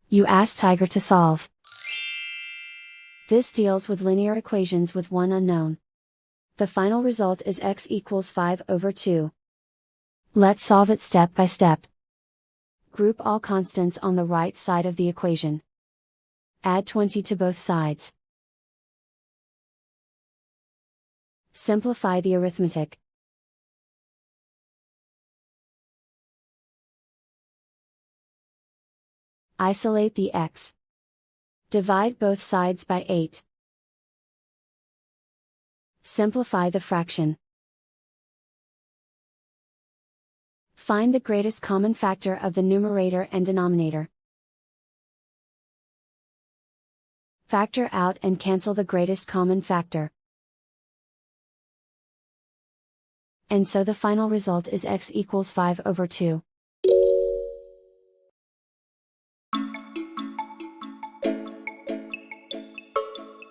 You ask Tiger to solve. This deals with linear equations with one unknown. The final result is x equals 5/2. Let's solve it step by step. Group all constants on the right side of the equation. Add 20 to both sides. Simplify the arithmetic. Isolate the x. Divide both sides by 8. Simplify the fraction. Find the greatest common factor of the numerator and denominator. Factor out and cancel the greatest common factor. And so the final result is x equals 5/2.